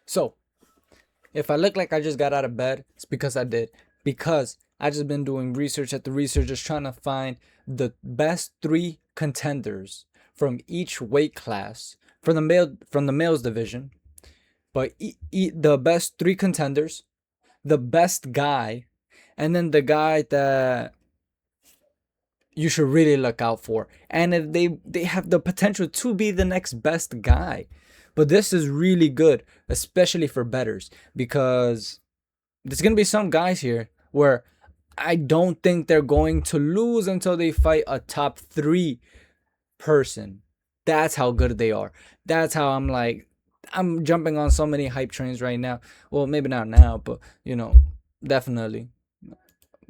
So, if I look like I just got out of bed, it's because I did. Because I just been doing research at the research, just trying to find the best three contenders from each weight class from the males division. But the best three contenders, the best guy, and then the guy that you should really look out for. And if they have the potential to be the next best guy. But this is really good, especially for betters, because there's gonna be some guys here where I don't think they're going to lose until they fight a top three person. That's how good they are. That's how I'm jumping on so many hype trains right now. Well, maybe not now, but definitely.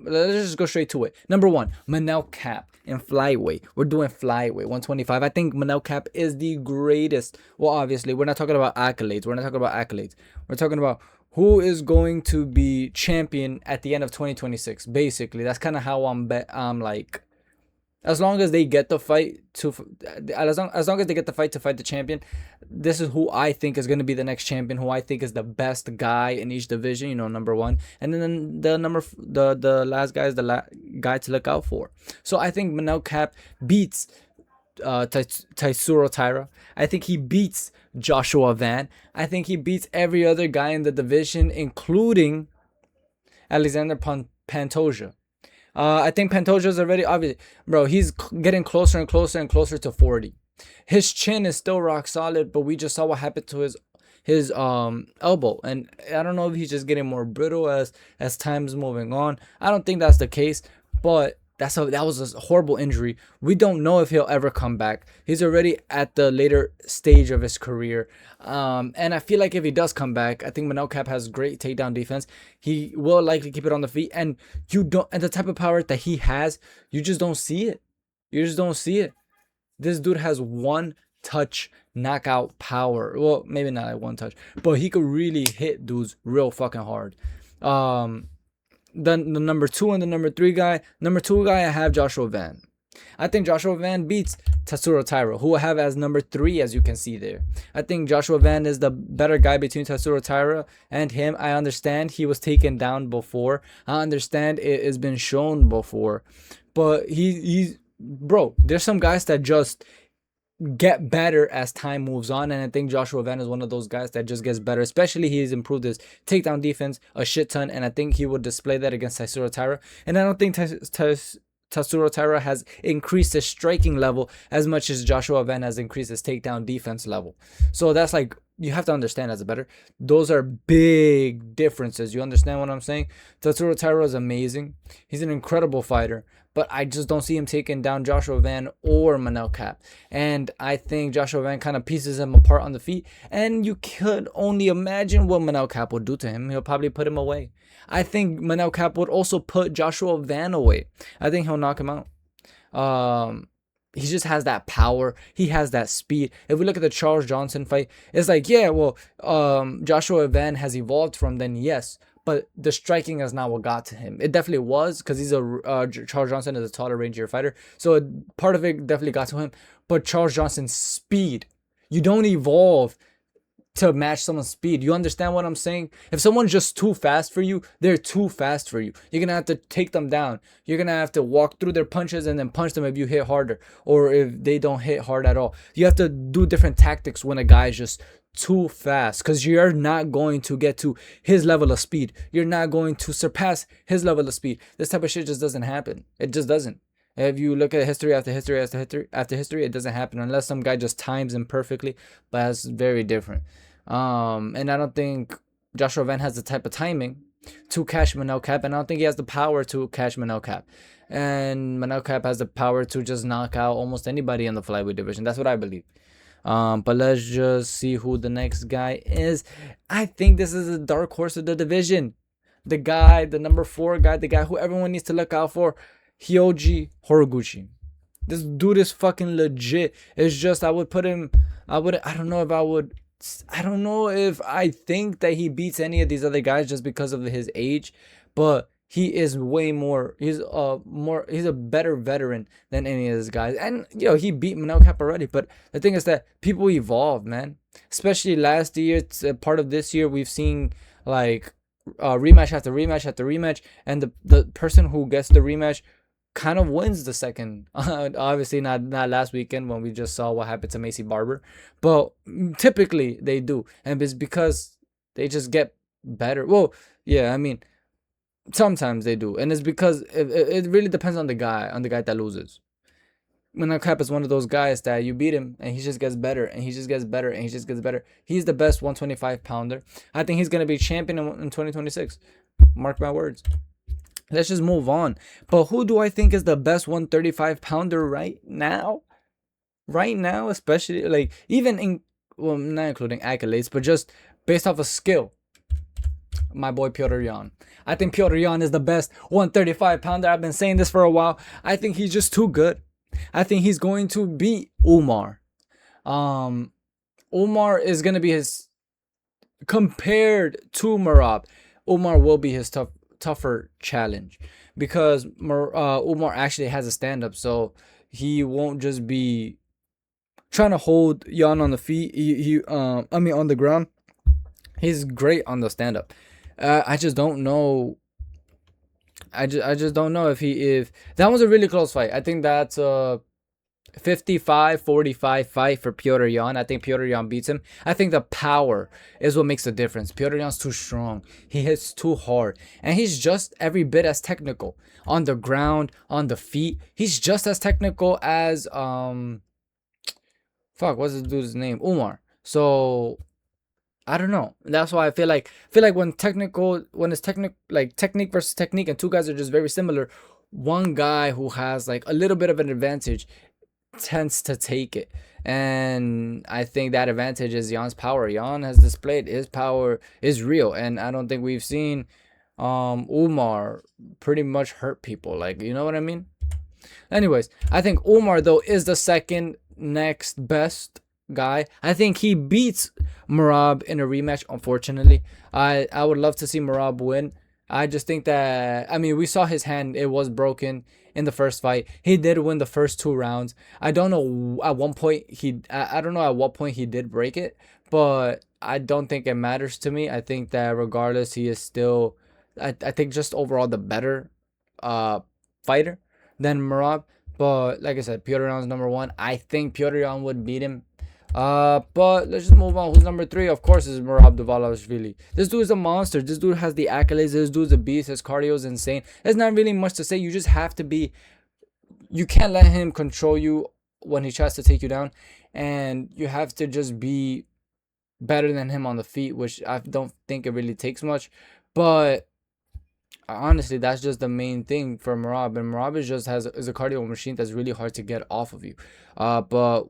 Let's just go straight to it. Number one, Manel Cap in flyweight. We're doing flyweight 125. I think Manel Cap is the greatest. Well, obviously, we're not talking about accolades. We're talking about who is going to be champion at the end of 2026. Basically, that's kind of how I'm like, as long as they get the fight to, as long as they get the fight to fight the champion, this is who I think is going to be the next champion. Who I think is the best guy in each division. Number one, and then the last guy is guy to look out for. So I think Manel Cap beats Taisuro Taira. I think he beats Joshua Van. I think he beats every other guy in the division, including Alexander Pantoja. I think Pantoja's already obvious, bro. He's getting closer and closer and closer to 40. His chin is still rock solid, but we just saw what happened to his elbow, and I don't know if he's just getting more brittle as time's moving on. I don't think that's the case, but that was a horrible injury. We don't know if he'll ever come back. He's already at the later stage of his career. And I feel like if he does come back, I think Manel Cap has great takedown defense. He will likely keep it on the feet. And the type of power that he has, you just don't see it. You just don't see it. This dude has one touch knockout power. Well, maybe not like one touch, but he could really hit dudes real fucking hard. The number two and the number three guy. Number two guy, I have Joshua Van. I think Joshua Van beats Tatsuro Taira, who I have as number three, as you can see there. I think Joshua Van is the better guy between Tatsuro Taira and him. I understand he was taken down before. I understand it has been shown before. But he's bro, there's some guys that just get better as time moves on, and I think Joshua Van is one of those guys that just gets better. Especially he's improved his takedown defense a shit ton, and I think he would display that against Taisuro Taira. And I don't think Tatsuro Taira has increased his striking level as much as Joshua Van has increased his takedown defense level. So that's like, you have to understand as a better. Those are big differences. You understand what I'm saying? Tatsuro Taira is amazing. He's an incredible fighter, but I just don't see him taking down Joshua Van or Manel Cap. And I think Joshua Van kind of pieces him apart on the feet. And you could only imagine what Manel Cap would do to him. He'll probably put him away. I think Manel Cap would also put Joshua Van away. I think he'll knock him out. He just has that power. He has that speed. If we look at the Charles Johnson fight, it's like, yeah, well, Joshua Van has evolved from then, yes, but the striking is not what got to him. It definitely was, because he's Charles Johnson is a taller, rangier fighter, so part of it definitely got to him. But Charles Johnson's speed, you don't evolve to match someone's speed. You understand what I'm saying? If someone's just too fast for you, they're too fast for you. You're gonna have to take them down. You're gonna have to walk through their punches and then punch them if you hit harder, or if they don't hit hard at all. You have to do different tactics when a guy is just too fast, because you're not going to get to his level of speed. You're not going to surpass his level of speed. This type of shit just doesn't happen. It just doesn't. If you look at history after history after history, it doesn't happen unless some guy just times him perfectly. But that's very different. And I don't think Joshua Van has the type of timing to catch Manel Cap, and I don't think he has the power to catch Manel Cap. And Manel Cap has the power to just knock out almost anybody in the flyweight division. That's what I believe. But let's just see who the next guy is. I think this is a dark horse of the division. The guy, the number 4 guy, the guy who everyone needs to look out for. Hyoji Horiguchi. This dude is fucking legit. It's just I don't know if I think that he beats any of these other guys just because of his age, but he is way more. He's a better veteran than any of these guys. And he beat Manel Cap already. But the thing is that people evolve, man. Especially last year, it's a part of this year. We've seen like rematch after rematch after rematch, and the person who gets the rematch kind of wins the second. Obviously, not last weekend when we just saw what happened to Macy Barber, but typically they do, and it's because they just get better. Well, yeah, I mean sometimes they do, and it's because it really depends on the guy that loses. Manel Cap is one of those guys that you beat him and he just gets better and he just gets better and he just gets better. He's the best 125 pounder. I think he's gonna be champion in 2026. Mark my words. Let's just move on. But who do I think is the best 135 pounder right now? Right now, especially like even in, well, not including accolades, but just based off of skill. My boy Piotr Jan. I think Piotr Jan is the best 135 pounder. I've been saying this for a while. I think he's just too good. I think he's going to beat Umar. Umar is going to be his, compared to Merab, Umar will be his tougher challenge because Umar actually has a stand up, so he won't just be trying to hold Jan on the feet. I mean on the ground. He's great on the stand up. I just don't know. I just don't know if that was a really close fight. I think that's a 55-45 fight for Piotr Jan. I think Piotr Jan beats him. I think the power is what makes the difference. Piotr Jan's too strong. He hits too hard. And he's just every bit as technical. On the ground, on the feet. He's just as technical as what's the dude's name? Umar. So I don't know. That's why I feel like when it's technique versus technique, and two guys are just very similar, one guy who has like a little bit of an advantage tends to take it. And I think that advantage is Jan's power. Jan has displayed his power is real, and I don't think we've seen Umar pretty much hurt people. Like, you know what I mean? Anyways, I think Umar though is the second next best guy. I think he beats Merab in a rematch. Unfortunately, I would love to see Merab win. I just think that, I mean, we saw his hand, it was broken in the first fight. He did win the first 2 rounds. I don't know at one point I don't know at what point he did break it, but I don't think it matters to me. I think that regardless, he is still, I think just overall the better fighter than Merab. But like I said, Piotr Jan's number one. I think Piotr Jan would beat him. But let's just move on. Who's number 3? Of course, is Merab Dvalishvili. This dude is a monster. This dude has the accolades. This dude's a beast. His cardio is insane. There's not really much to say. You just have to be. You can't let him control you when he tries to take you down, and you have to just be better than him on the feet, which I don't think it really takes much. But honestly, that's just the main thing for Merab, and Merab is a cardio machine that's really hard to get off of you. But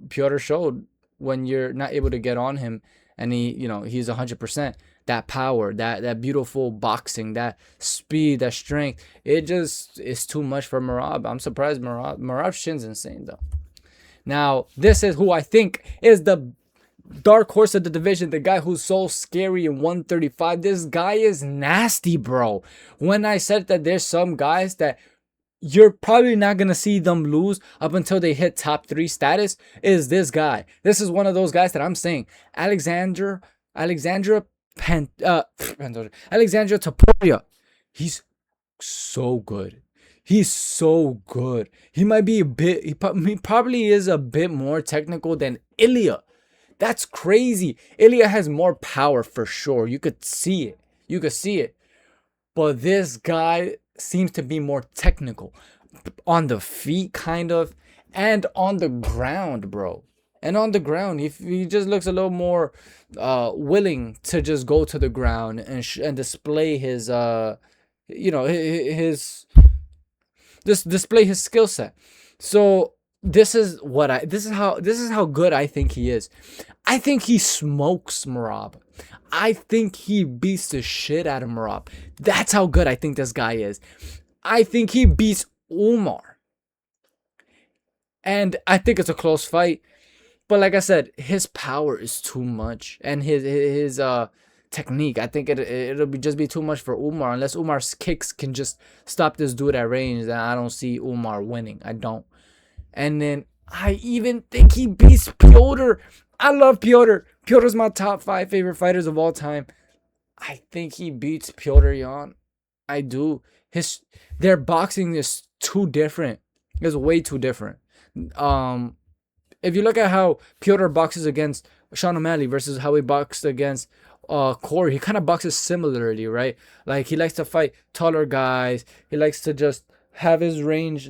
Piotr showed when you're not able to get on him, and he's 100%. That power, that beautiful boxing, that speed, that strength, it just is too much for Merab. I'm surprised Merab's shin's insane though. Now, this is who I think is the dark horse of the division, the guy who's so scary in 135. This guy is nasty, bro. When I said that there's some guys that you're probably not gonna see them lose up until they hit top 3 status, is this guy. This is one of those guys that I'm saying. Alexandra Topuria. He's so good. He's so good. He might be he probably is a bit more technical than Ilya. That's crazy. Ilya has more power for sure. You could see it. But this guy seems to be more technical. On the feet, kind of. And on the ground, bro. And on the ground, if he just looks a little more willing to just go to the ground and display his display his skill set. So this is how good I think he is. I think he smokes Merab. I think he beats the shit out of Merab. That's how good I think this guy is. I think he beats Umar. And I think it's a close fight. But like I said, his power is too much. And his technique. I think it'll just be too much for Umar unless Umar's kicks can just stop this dude at range. Then I don't see Umar winning. I don't. And then I even think he beats Piotr. I love Piotr. Piotr's my top 5 favorite fighters of all time. I think he beats Piotr Jan. I do. Their boxing is too different. It's way too different. If you look at how Piotr boxes against Sean O'Malley versus how he boxed against Corey, he kind of boxes similarly, right? Like he likes to fight taller guys. He likes to just have his range,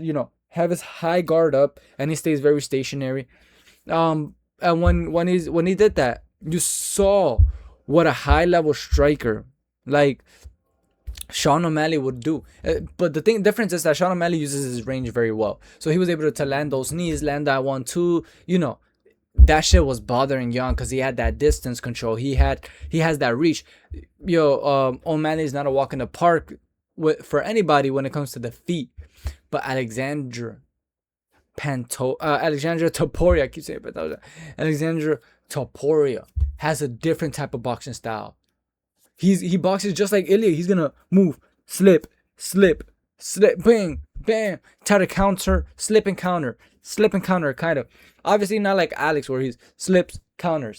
have his high guard up, and he stays very stationary. And when he did that, you saw what a high level striker like Sean O'Malley would do. But the difference is that Sean O'Malley uses his range very well. So he was able to land those knees, land that 1-2. That shit was bothering Young because he had that distance control. He has that reach. O'Malley's not a walk in the park for anybody when it comes to the feet. But Alexandra Topuria, I keep saying it, but Alexandra Topuria has a different type of boxing style. He boxes just like Ilya. He's gonna move, slip, bang, bam, try to counter, slip and counter, kind of. Obviously not like Alex where he's slips, counter,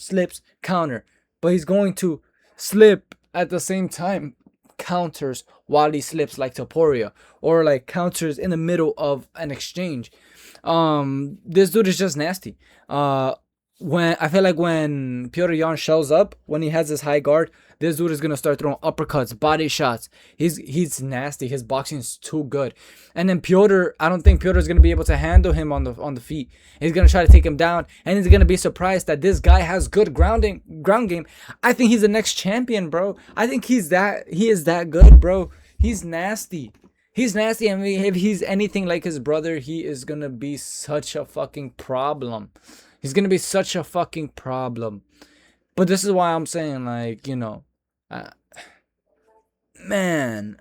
but he's going to slip at the same time, counters while he slips like Topuria, or like counters in the middle of an exchange. This dude is just nasty. When I feel like when Piotr Jan shows up, when he has his high guard, this dude is gonna start throwing uppercuts, body shots. He's nasty. His boxing is too good. And then Piotr, I don't think Piotr is gonna be able to handle him on the feet. He's gonna try to take him down, and he's gonna be surprised that this guy has good ground game. I think he's the next champion, bro. I think he is that good, bro. He's nasty. He's nasty, and if he's anything like his brother, he is gonna be such a fucking problem. He's gonna be such a fucking problem. But this is why I'm saying, like, man,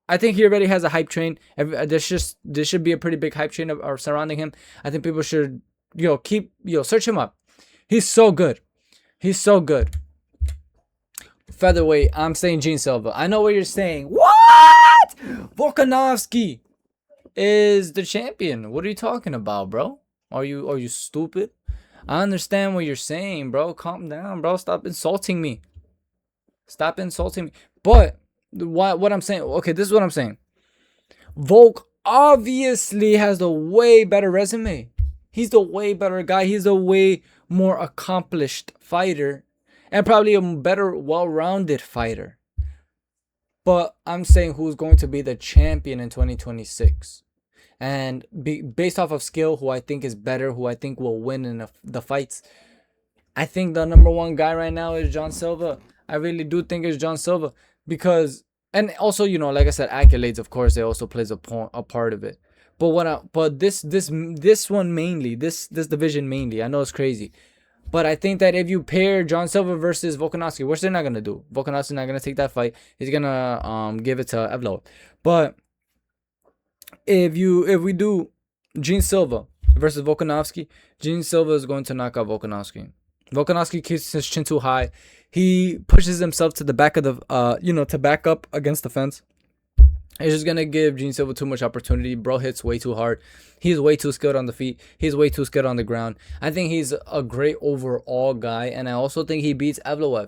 I think he already has a hype train. This should be a pretty big hype train surrounding him. I think people should, search him up. He's so good. Featherweight, I'm saying Gene Silva. I know what you're saying. What? Volkanovski is the champion. What are you talking about, bro? Are you stupid? I understand what you're saying, bro. Calm down, bro. Stop insulting me. But what I'm saying, okay, this is what I'm saying. Volk obviously has the way better resume. He's the way better guy. He's a way more accomplished fighter and probably a better, well-rounded fighter. But I'm saying who's going to be the champion in 2026. And based off of skill, who I think is better, who I think will win in the fights. I think the number one guy right now is John Silva. I really do think it's John Silva because, and also, like I said, accolades, of course, they also plays a part of it. But this one mainly, this division mainly, I know it's crazy. But I think that if you pair John Silva versus Volkanovski, which they're not gonna do, Volkanovski's not gonna take that fight. He's gonna give it to Evloev. But if we do Gene Silva versus Volkanovski, Gene Silva is going to knock out Volkanovski. Volkanovski keeps his chin too high. He pushes himself to the back of the to back up against the fence. It's just gonna give Gene Silva too much opportunity. Bro hits way too hard. He's way too skilled on the feet. He's way too skilled on the ground. I think he's a great overall guy, and I also think he beats Evloev.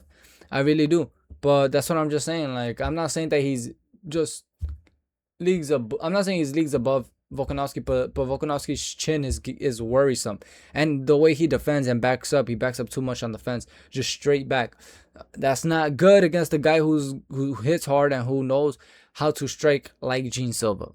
I really do. But that's what I'm just saying. Like, I'm not saying that he's just leagues above. I'm not saying he's leagues above Volkanovski, but Volkanovski's chin is worrisome, and the way he defends and backs up, he backs up too much on the fence, just straight back. That's not good against a guy who hits hard and who knows how to strike like Gene Silva.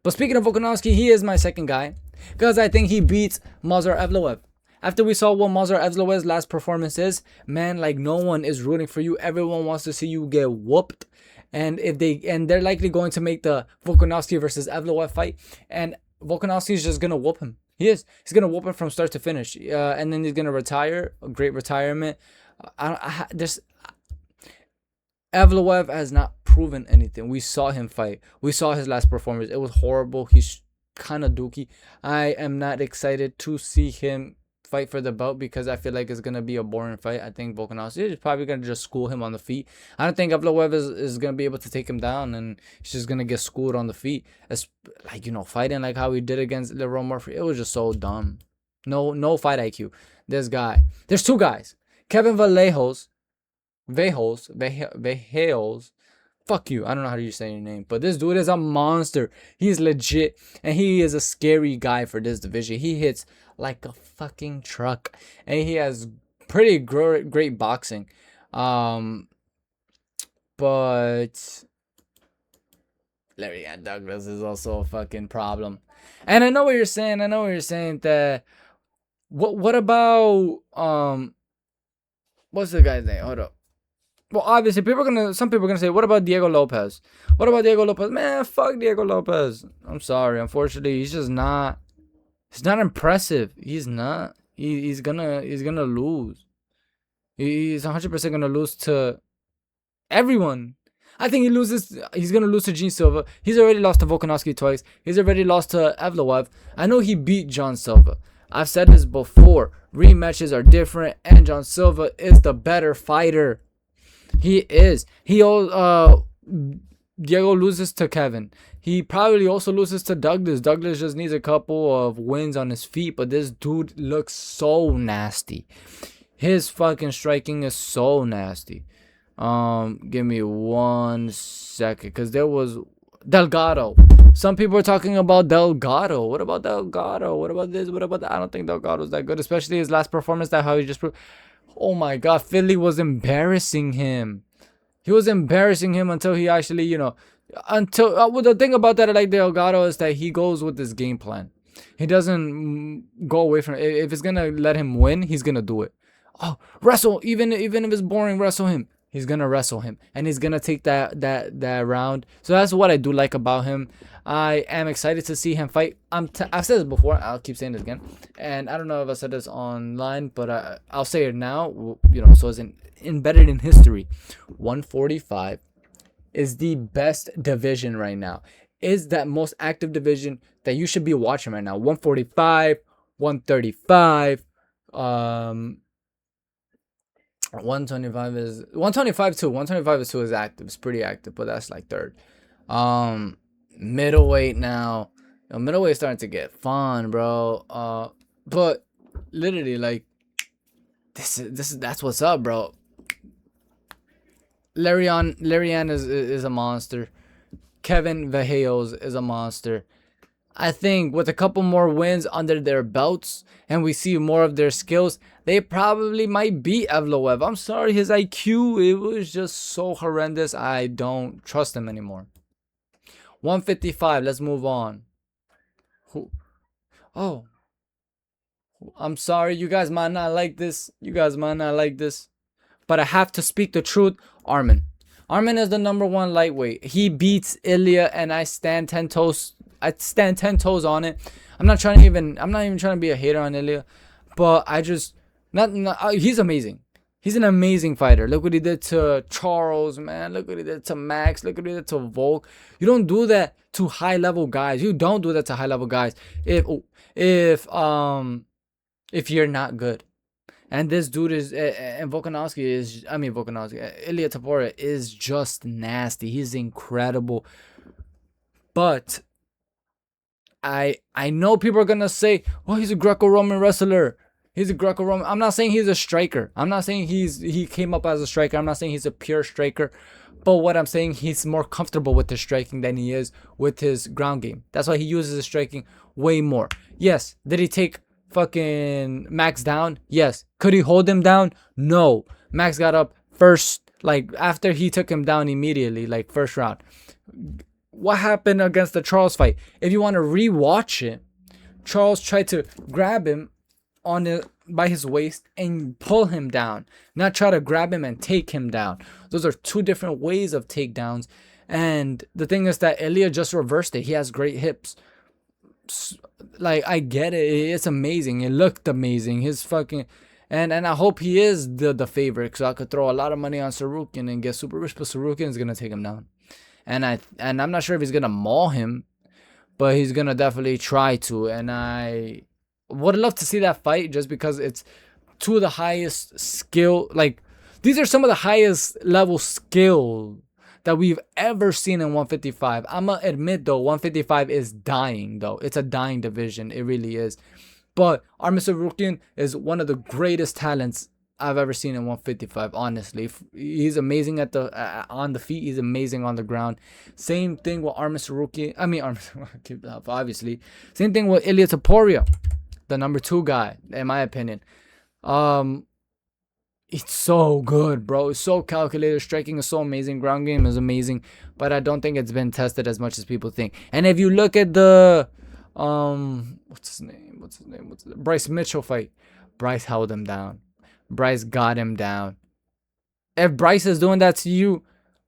But speaking of Volkanovski, he is my second guy because I think he beats Movsar Evloev. After we saw what Movsar Evloev's last performance is, man, like, no one is rooting for you. Everyone wants to see you get whooped. And they're likely going to make the Volkanovski versus Evloev fight, and Volkanovski is just gonna whoop him. He's gonna whoop him from start to finish, and then he's gonna retire. A great retirement. Evloev has not proven anything. We saw him fight. We saw his last performance. It was horrible. He's kind of dookie. I am not excited to see him fight for the belt because I feel like it's gonna be a boring fight. I think Volkanovski is probably gonna just school him on the feet. I don't think Evloev is gonna be able to take him down, and he's just gonna get schooled on the feet. As like fighting like how he did against Leroy Murphy, it was just so dumb. No fight IQ. This guy, there's two guys, Kevin Vallejos, fuck you. I don't know how you say your name, but this dude is a monster. He's legit, and he is a scary guy for this division. He hits like a fucking truck, and he has pretty great boxing. But Larry Douglas is also a fucking problem. And I know what you're saying. That what about what's the guy's name? Hold up. Well, obviously, some people are gonna say, what about Diego Lopez? What about Diego Lopez? Man, fuck Diego Lopez. I'm sorry. Unfortunately, he's just not. He's not impressive. He's not. He's gonna lose. He's 100% gonna lose to everyone. I think he's gonna lose to Gene Silva. He's already lost to Volkanovski twice. He's already lost to Evloev. I know he beat John Silva. I've said this before. Rematches are different, and John Silva is the better fighter. He is. Diego loses to Kevin. He probably also loses to Douglas. Douglas just needs a couple of wins on his feet, but this dude looks so nasty. His fucking striking is so nasty. Give me 1 second, because there was Delgado. Some people are talking about Delgado. What about Delgado? What about this? What about that? I don't think Delgado's that good, especially his last performance. That how he just proved. Oh my God, Philly was embarrassing him. He was embarrassing him until he actually, well, the thing about that I like Delgado is that he goes with his game plan. He doesn't go away from it. If it's gonna let him win, he's gonna do it. Oh, wrestle, even if it's boring, wrestle him. He's gonna wrestle him, and he's gonna take that round. So that's what I do like about him. I am excited to see him fight. I've said this before. I'll keep saying this again, and I don't know if I said this online, but I'll say it now. So it's embedded in history. 145 is the best division right now. Is that most active division that you should be watching right now? 145, 135, 125 is 125 too. 125 is too is active. It's pretty active, but that's like third. Middleweight now. Middleweight starting to get fun, bro. But literally, like, that's what's up, bro. Larian is a monster. Kevin Vallejos is a monster. I think with a couple more wins under their belts and we see more of their skills, they probably might beat Evloev. I'm sorry, his IQ, it was just so horrendous. I don't trust him anymore. 155, let's move on. Oh, I'm sorry, you guys might not like this. But I have to speak the truth. Arman is the #1 lightweight. He beats Ilya, and I stand 10 toes on it. I'm not even trying to be a hater on Ilya, but I just he's amazing. He's an amazing fighter. Look what he did to Charles, man. Look what he did to Max. Look what he did to Volk. You don't do that to high level guys. If you're not good. And this dude is, and Ilya Tapora is just nasty. He's incredible. But I know people are gonna say, "Well, he's a Greco-Roman wrestler. I'm not saying he's a striker. I'm not saying he came up as a striker. I'm not saying he's a pure striker. But what I'm saying, he's more comfortable with his striking than he is with his ground game. That's why he uses his striking way more. Yes, did he take fucking Max down? Yes. Could he hold him down? No. Max got up first, like after he took him down immediately, like first round. What happened against the Charles fight? If you want to rewatch it, Charles tried to grab him by his waist and pull him down, not try to grab him and take him down. Those are two different ways of takedowns. And the thing is that Ilya just reversed it. He has great hips. Like, I get it. It's amazing. It looked amazing. His fucking... And I hope he is the favorite, so I could throw a lot of money on Sarukian and get super rich, but Sarukian is going to take him down. And I'm not sure if he's going to maul him, but he's going to definitely try to. And Would love to see that fight just because it's two of the highest skill. Like, these are some of the highest level skill that we've ever seen in 155. I'm gonna admit though, 155 is dying though. It's a dying division. It really is. But Armin Sarukian is one of the greatest talents I've ever seen in 155. Honestly, he's amazing at the on the feet. He's amazing on the ground. Same thing with Armin Sarukian. I mean, Armin Sarukian, obviously. Same thing with Ilya Taporia, the number 2 guy, in my opinion. It's so good, bro. It's so calculated. Striking is so amazing. Ground game is amazing, but I don't think it's been tested as much as people think. And if you look at the what's his name? Bryce Mitchell fight, Bryce held him down. Bryce got him down. If Bryce is doing that to you,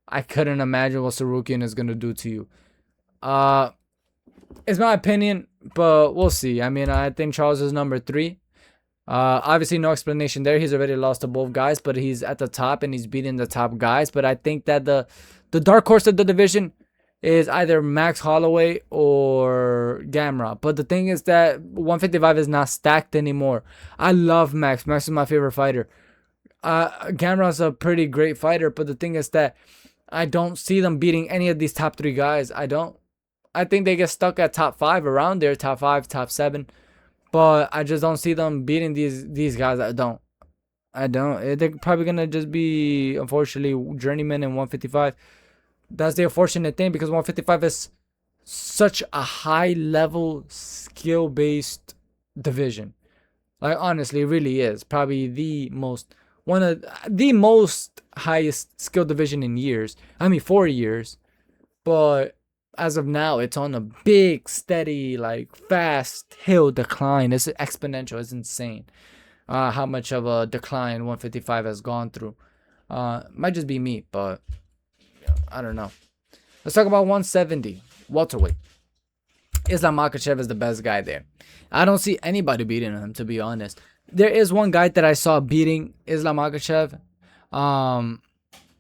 I couldn't imagine what Sarukian is gonna do to you. It's my opinion, but we'll see. I mean, I think Charles is number 3. Obviously no explanation there. He's already lost to both guys, but he's at the top and he's beating the top guys. But I think that the dark horse of the division is either Max Holloway or Gamrot. But the thing is that 155 is not stacked anymore. I love Max. Max is my favorite fighter. Gamrot's a pretty great fighter, but the thing is that I don't see them beating any of these top 3 guys. I don't. I think they get stuck at top 5, around there, top 5, top 7. But I just don't see them beating these guys. I don't. They're probably going to just be, unfortunately, journeymen in 155. That's the unfortunate thing, because 155 is such a high-level, skill-based division. Like, honestly, it really is. Probably one of the most highest skill division in years. I mean, 4 years. But as of now, it's on a big, steady, like, fast hill decline. It's exponential. It's insane how much of a decline 155 has gone through. Might just be me, but I don't know. Let's talk about 170 welterweight. Islam Makhachev is the best guy there. I don't see anybody beating him, to be honest. There is one guy that I saw beating Islam Makhachev,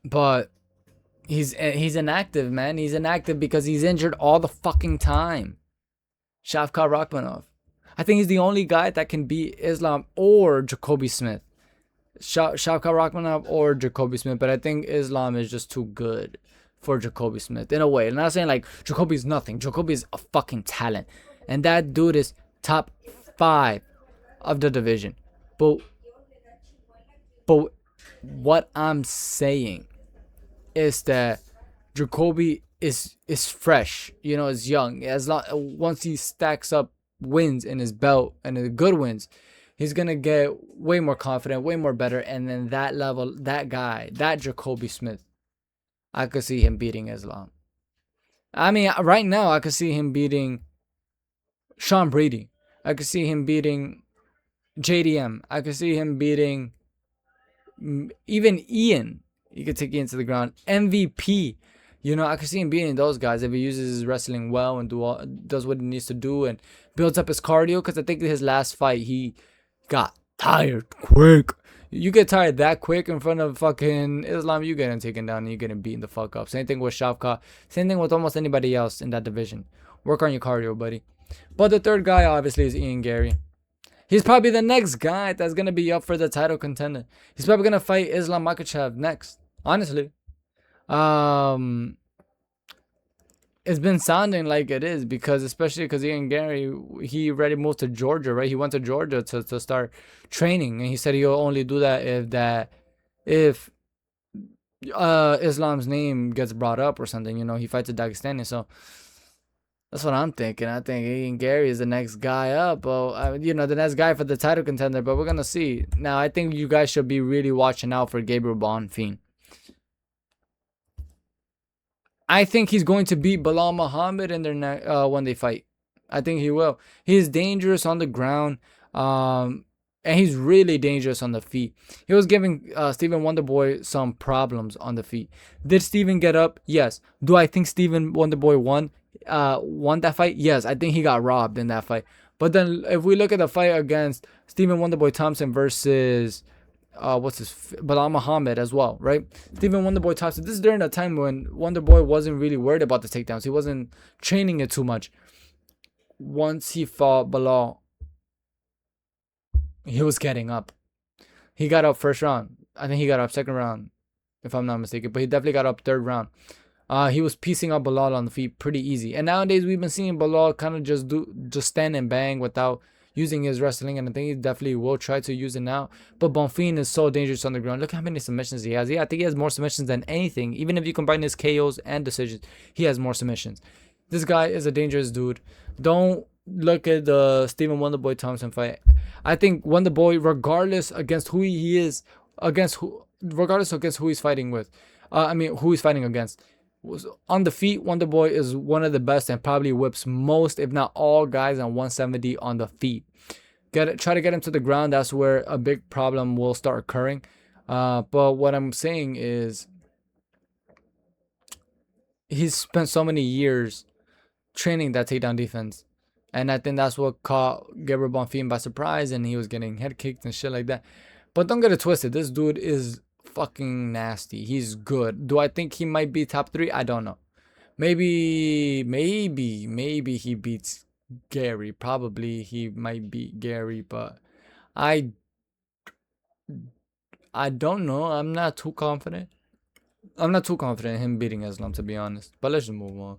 but he's inactive, man. He's inactive because he's injured all the fucking time. Shavkat Rakhmonov. I think he's the only guy that can beat Islam or Jacoby Smith. Shavkat Rakhmonov or Jacoby Smith, but I think Islam is just too good for Jacoby Smith in a way. I'm not saying like Jacoby's nothing. Jacoby's a fucking talent, and that dude is top 5 of the division. But what I'm saying is that Jacoby is fresh, is young. Once he stacks up wins in his belt and the good wins, he's gonna get way more confident, way more better, and then that level, that guy, that Jacoby Smith, I could see him beating Islam. I mean, right now I could see him beating Sean Brady. I could see him beating JDM. I could see him beating even Ian. You could take Ian to the ground. MVP. I could see him beating those guys if he uses his wrestling well and does what he needs to do and builds up his cardio. Because I think his last fight, he got tired quick. You get tired that quick in front of fucking Islam, you getting taken down and you getting beaten the fuck up. Same thing with Shavkat. Same thing with almost anybody else in that division. Work on your cardio, buddy. But the third guy, obviously, is Ian Gary. He's probably the next guy that's going to be up for the title contender. He's probably going to fight Islam Makhachev next. Honestly. It's been sounding like it is, especially because Ian Gary, he already moved to Georgia, right? He went to Georgia to start training, and he said he'll only do that if Islam's name gets brought up or something. He fights a Dagestani, so that's what I'm thinking. I think Ian Gary is the next guy up, the next guy for the title contender. But we're gonna see. Now, I think you guys should be really watching out for Gabriel Bonfim. I think he's going to beat Bilal Muhammad in their when they fight. I think he will. He's dangerous on the ground, and he's really dangerous on the feet. He was giving Stephen Wonderboy some problems on the feet. Did Stephen get up? Yes. Do I think Stephen Wonderboy won that fight? Yes. I think he got robbed in that fight. But then if we look at the fight against Stephen Wonderboy Thompson versus Bilal Muhammad as well, right? Stephen Wonderboy Thompson. This is during a time when Wonderboy wasn't really worried about the takedowns. He wasn't training it too much. Once he fought Bilal, He was getting up. He got up first round. I think he got up second round, if I'm not mistaken. But he definitely got up third round. He was piecing up Bilal on the feet pretty easy. And nowadays we've been seeing Bilal kind of just stand and bang without using his wrestling, and I think he definitely will try to use it now. But Bonfim is so dangerous on the ground. Look how many submissions he has. Yeah, I think he has more submissions than anything. Even if you combine his KOs and decisions, he has more submissions. This guy is a dangerous dude. Don't look at the Stephen Wonderboy Thompson fight. I think Wonderboy, regardless against who he is, regardless against who he's fighting with, who he's fighting against, was on the feet. Wonderboy is one of the best and probably whips most, if not all, guys on 170 on the feet. Try to get him to the ground. That's where a big problem will start occurring. But what I'm saying is, he's spent so many years training that takedown defense, and I think that's what caught Gabriel Bonfim by surprise, and he was getting head kicked and shit like that. But don't get it twisted. This dude is fucking nasty. He's good. Do I think he might be top 3? I don't know. Maybe he beats Gary. Probably he might beat Gary, but I don't know. I'm not too confident. I'm not too confident in him beating Islam, to be honest. But let's just move on.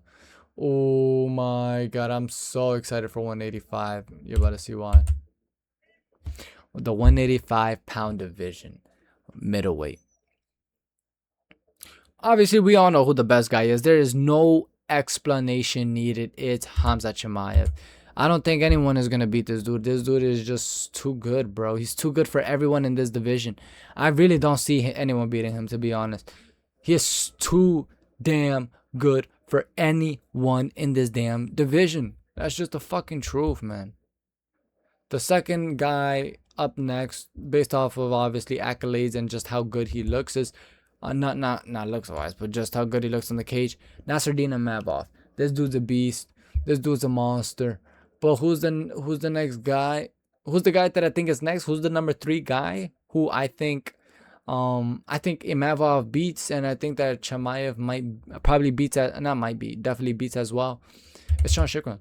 Oh my god, I'm so excited for 185. You're about to see why. The 185-pound division, middleweight. Obviously, we all know who the best guy is. There is no explanation needed. It's Khamzat Chimaev. I don't think anyone is going to beat this dude. This dude is just too good, bro. He's too good for everyone in this division. I really don't see anyone beating him, to be honest. He is too damn good for anyone in this damn division. That's just the fucking truth, man. The second guy up next, based off of obviously accolades and just how good he looks, is not looks wise, but just how good he looks in the cage. Nasruddin Imavov. This dude's a beast. This dude's a monster. But who's the next guy? Who's the guy that I think is next? Who's the number 3 guy? Who I think Imavov beats, and I think that Chimaev definitely beats as well. It's Sean Strickland.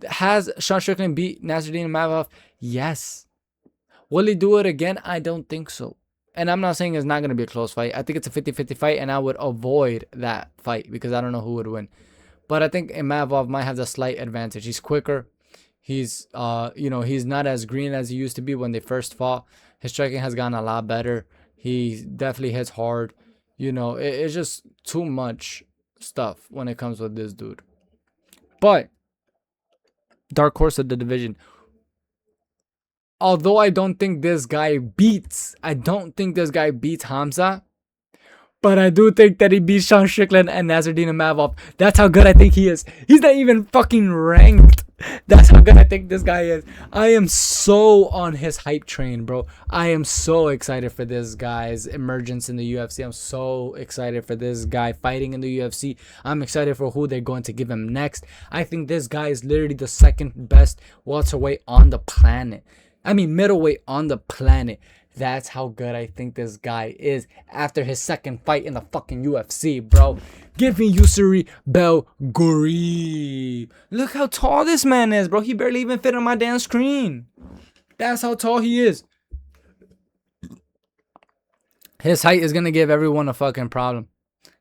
Has Sean Strickland beat Nasruddin Imavov? Yes. Will he do it again? I don't think so. And I'm not saying it's not going to be a close fight. I think it's a 50-50 fight, and I would avoid that fight because I don't know who would win. But I think Imavov might have the slight advantage. He's quicker. He's he's not as green as he used to be when they first fought. His striking has gotten a lot better. He definitely hits hard. It's just too much stuff when it comes with this dude. But dark horse of the division. Although I don't think this guy beats Khamzat, but I do think that he beats Sean Strickland and Nasruddin Imavov. That's how good I think he is. He's not even fucking ranked. That's how good I think this guy is. I am so on his hype train, bro. I am so excited for this guy's emergence in the UFC. I'm so excited for this guy fighting in the UFC. I'm excited for who they're going to give him next. I think this guy is literally the second best welterweight on the planet. Middleweight on the planet. That's how good I think this guy is after his second fight in the fucking UFC, bro. Give me Yusri Belguri. Look how tall this man is, bro. He barely even fit on my damn screen. That's how tall he is. His height is going to give everyone a fucking problem.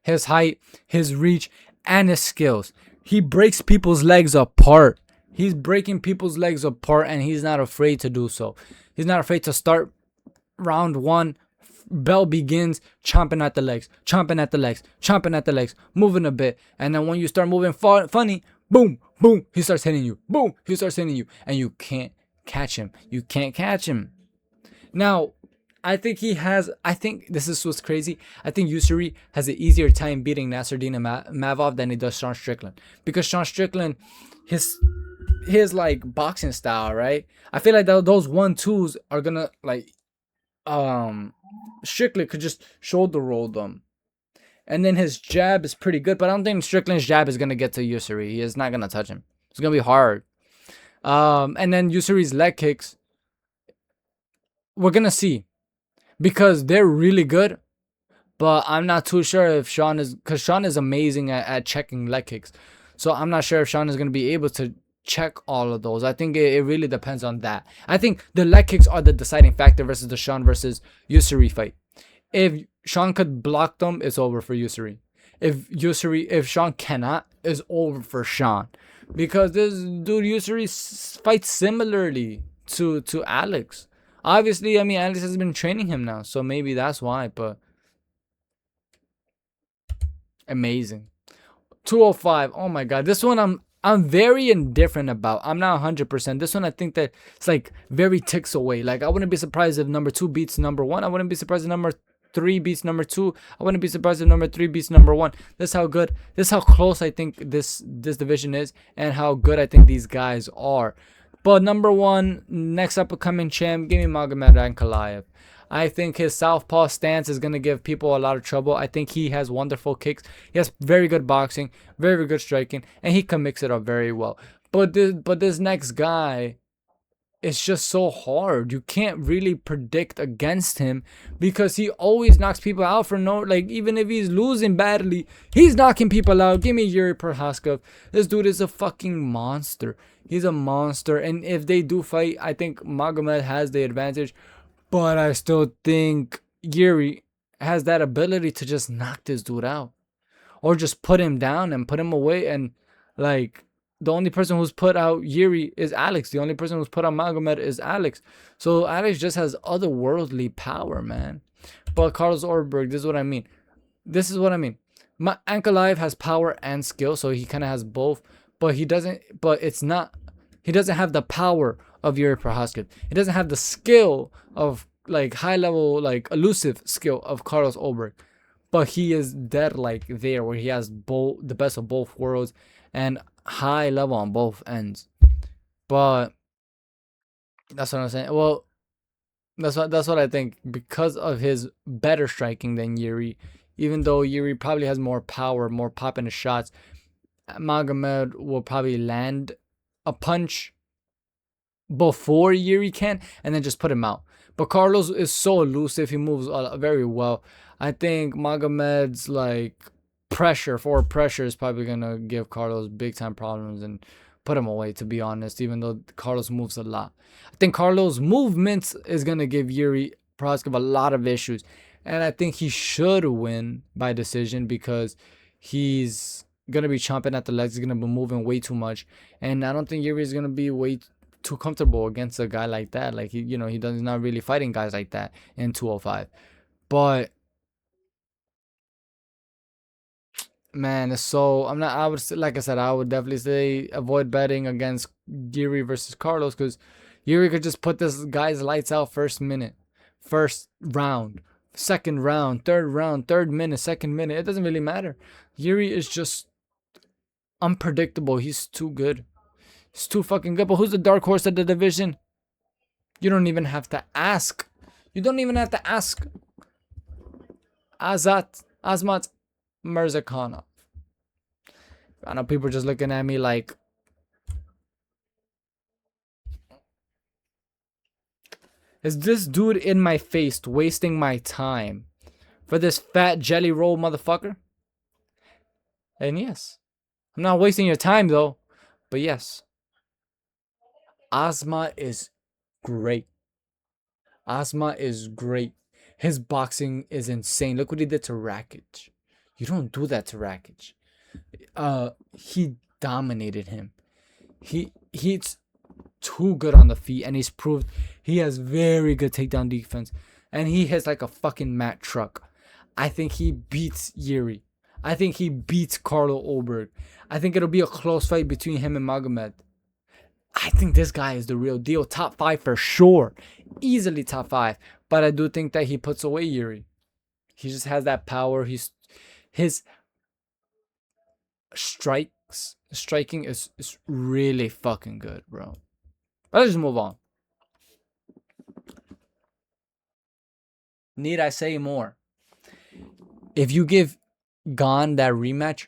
His height, his reach, and his skills. He breaks people's legs apart. He's breaking people's legs apart, and he's not afraid to do so. He's not afraid to start round 1. Bell begins chomping at the legs, moving a bit. And then when you start moving funny, boom, boom, he starts hitting you. Boom, he starts hitting you. And you can't catch him. Now, I think this is what's crazy. I think Yusri has an easier time beating Nasruddin Imavov than he does Sean Strickland. Because Sean Strickland, his like boxing style, right? I feel like those 1-2s are gonna Strickland could just shoulder roll them. And then his jab is pretty good, but I don't think Strickland's jab is gonna get to Yusri. He is not gonna touch him. It's gonna be hard. And then Yusri's leg kicks, we're gonna see, because they're really good. But I'm not too sure if Sean is, because Sean is amazing at checking leg kicks. So I'm not sure if Sean is gonna be able to check all of those. I think it really depends on that. I think the leg kicks are the deciding factor versus the Sean versus Yusuri fight. If Sean could block them, it's over for Yusuri. If Sean cannot, it's over for Sean. Because this dude Yusuri fights similarly to Alex. Obviously, I mean Alex has been training him now, so maybe that's why. But amazing. 205. Oh my god, this one I'm very indifferent about. I'm not 100%. This one I think that it's like very ticks away. Like I wouldn't be surprised if number 2 beats number 1. I wouldn't be surprised if number 3 beats number 2. I wouldn't be surprised if number 3 beats number 1. This is how good. This is how close I think this division is, and how good I think these guys are. But number 1, next up upcoming champ, give me Magomed Ankalaev. I think his southpaw stance is going to give people a lot of trouble. I think he has wonderful kicks. He has very good boxing, very good striking, and he can mix it up very well. But this next guy, it's just so hard. You can't really predict against him because he always knocks people out for no, like, even if he's losing badly, he's knocking people out. Give me Yuri Prohaskov. This dude is a fucking monster. He's a monster. And if they do fight, I think Magomed has the advantage. But I still think Yuri has that ability to just knock this dude out. Or just put him down and put him away. And, like, the only person who's put out Yuri is Alex. The only person who's put out Magomed is Alex. So Alex just has otherworldly power, man. But Carlos Orberg, this is what I mean. This is what I mean. Ankalaev has power and skill, so he kind of has both. But he doesn't have the power of Yuri Prohaskov. He doesn't have the skill of, like, high level, like, elusive skill of Carlos Orberg. But he is dead, like, there, where he has both the best of both worlds and high level on both ends. But that's what I'm saying. Well, that's what I think, because of his better striking than Yuri. Even though Yuri probably has more power, more pop in his shots, Magomed will probably land a punch before Yuri can, and then just put him out. But Carlos is so elusive. He moves very well. I think Magomed's, like, forward pressure is probably going to give Carlos big time problems and put him away, to be honest, even though Carlos moves a lot. I think Carlos' movements is going to give Yuri Prohaskov a lot of issues. And I think he should win by decision because he's going to be chomping at the legs. He's going to be moving way too much. And I don't think Yuri is going to be way too comfortable against a guy like that. Like, he's not really fighting guys like that in 205. But man, it's so, I would say, like I said, I would definitely say avoid betting against Yuri versus Carlos, because Yuri could just put this guy's lights out first minute, first round, second round, third minute, second minute. It doesn't really matter. Yuri is just unpredictable. He's too good. He's too fucking good. But who's the dark horse of the division? You don't even have to ask. You don't even have to ask. Azmat Mirzakhanov. I know people are just looking at me like, is this dude in my face wasting my time for this fat jelly roll motherfucker? And yes, I'm not wasting your time though, but yes, Asma is great. Asma is great. His boxing is insane. Look what he did to Rakic. You don't do that to Rakic. He dominated him. He's too good on the feet, and he's proved he has very good takedown defense, and he hits like a fucking Matt truck. I think he beats Yuri. I think he beats Carlo Oberg. I think it'll be a close fight between him and Magomed. I think this guy is the real deal. Top 5 for sure. Easily top 5. But I do think that he puts away Yuri. He just has that power. His striking is really fucking good, bro. But let's just move on. Need I say more? If you give Gon that rematch,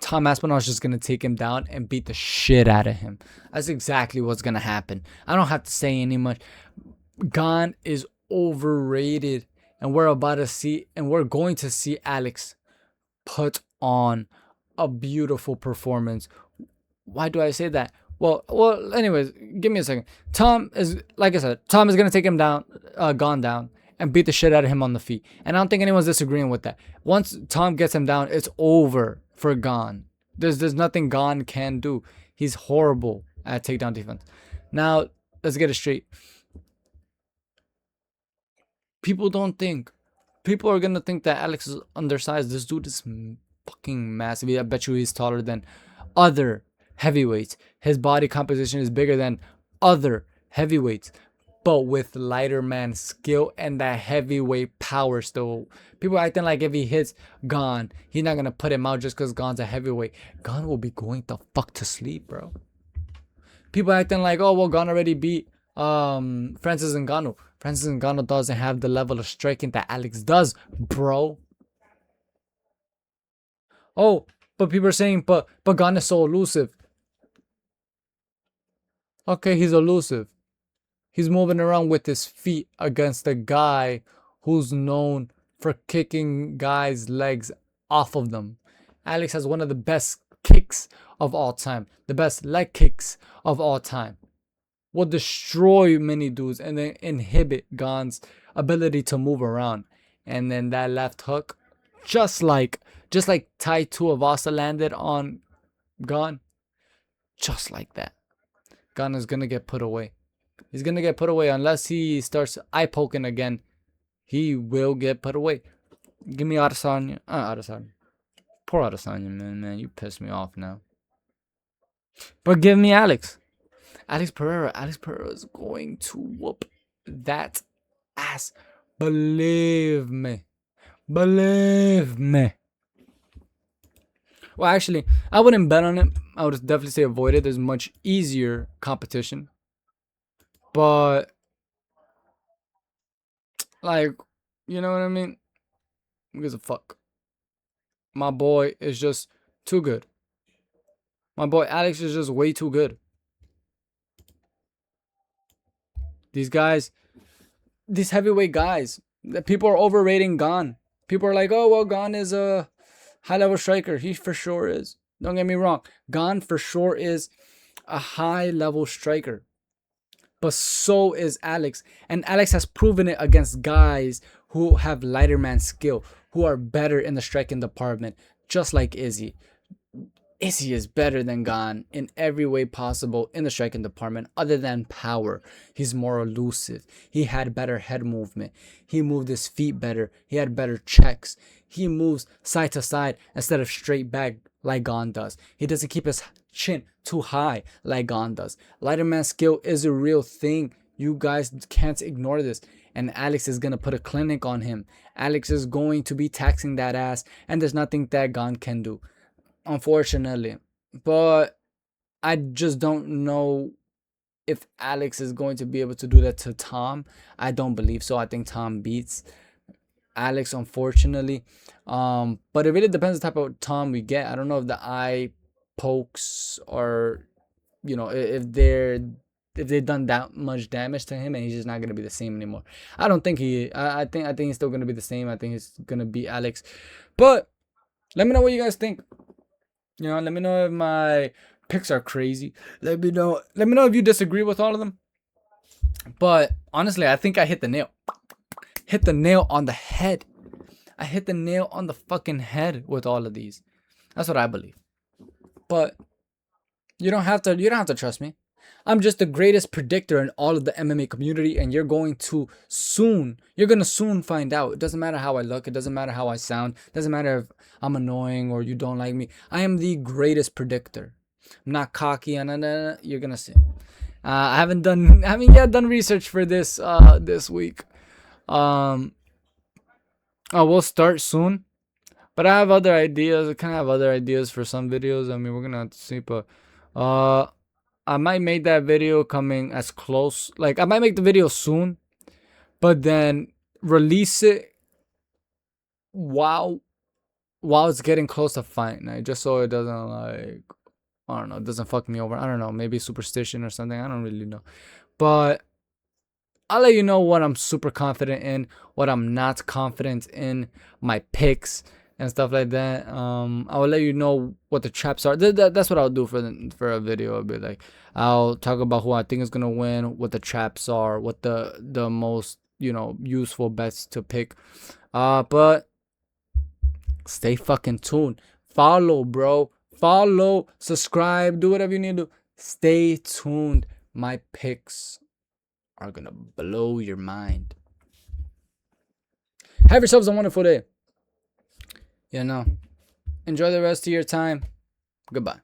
Tom Aspinall is just going to take him down and beat the shit out of him. That's exactly what's going to happen. I don't have to say any much. Gon is overrated, and we're going to see Alex put on a beautiful performance. Why do I say that? Well. Anyways, give me a second. Tom is, like I said, Tom is gonna take him down, gone down, and beat the shit out of him on the feet. And I don't think anyone's disagreeing with that. Once Tom gets him down, it's over for Gon. There's nothing Gon can do. He's horrible at takedown defense. Now let's get it straight. People don't think. People are gonna think that Alex is undersized. This dude is fucking massive. I bet you he's taller than other heavyweights. His body composition is bigger than other heavyweights, but with lighter man skill and that heavyweight power still. People acting like if he hits Gon, he's not gonna put him out just because Gon's a heavyweight. Gon will be going the fuck to sleep, bro. People acting like, oh well, Gon already beat Francis Ngannou. Francis Ngannou doesn't have the level of striking that Alex does, bro. Oh, but people are saying, but Gon is so elusive. Okay, he's elusive. He's moving around with his feet against a guy who's known for kicking guys' legs off of them. Alex has one of the best kicks of all time, the best leg kicks of all time. Will destroy many dudes and then inhibit Gon's ability to move around. And then that left hook, just like Tai Tuivasa landed on Gon, just like that, Gon is gonna get put away. He's gonna get put away unless he starts eye poking again. He will get put away. Give me Adesanya. Adesanya. Poor Adesanya, man. You piss me off now. But give me Alex. Alex Pereira. Alex Pereira is going to whoop that ass. Believe me. Believe me. Well, actually, I wouldn't bet on it. I would definitely say avoid it. There's much easier competition. But, like, you know what I mean? Who gives a fuck? My boy is just too good. My boy Alex is just way too good. These guys, these heavyweight guys, people are overrating Gon. People are like, oh, well, Gon is a high-level striker. He for sure is. Don't get me wrong. Gon for sure is a high-level striker. But so is Alex. And Alex has proven it against guys who have lighter man skill, who are better in the striking department, just like Izzy. Izzy is better than Gon in every way possible in the striking department other than power. He's more elusive. He had better head movement. He moved his feet better. He had better checks. He moves side to side instead of straight back like Gon does. He doesn't keep his chin too high like Gon does. Lighter man skill is a real thing. You guys can't ignore this. And Alex is going to put a clinic on him. Alex is going to be taxing that ass. And there's nothing that Gon can do, unfortunately. But I just don't know if Alex is going to be able to do that to Tom. I don't believe so. I think Tom beats Alex, unfortunately. But it really depends the type of Tom we get. I don't know if the eye pokes or, you know, if they've done that much damage to him and he's just not gonna be the same anymore. I don't think he. I think he's still gonna be the same. I think he's gonna be Alex. But let me know what you guys think. You know, let me know if my picks are crazy. Let me know if you disagree with all of them. But honestly, I think I hit the nail. Hit the nail on the head. I hit the nail on the fucking head with all of these. That's what I believe. But you don't have to trust me. I'm just the greatest predictor in all of the MMA community, and you're going to soon find out. It doesn't matter how I look. It doesn't matter how I sound. It doesn't matter if I'm annoying or you don't like me. I am the greatest predictor. I'm not cocky, and you're gonna see. I haven't yet done research for this this week. We'll start soon, but I have other ideas. I kind of have other ideas for some videos. I mean, we're gonna have to see, but I might make that video coming as close. Like, I might make the video soon, but then release it while it's getting close to fight night, just so it doesn't, like, I don't know, it doesn't fuck me over. I don't know, maybe superstition or something. I don't really know, but I'll let you know what I'm super confident in, what I'm not confident in, my picks, and stuff like that. I will let you know what the traps are. That's what I'll do for a video. I'll be like, I'll talk about who I think is gonna win, what the traps are, what the most useful bets to pick. But stay fucking tuned. Follow, bro. Follow, subscribe, do whatever you need to do. Stay tuned. My picks are gonna blow your mind. Have yourselves a wonderful day. Yeah, no. Enjoy the rest of your time. Goodbye.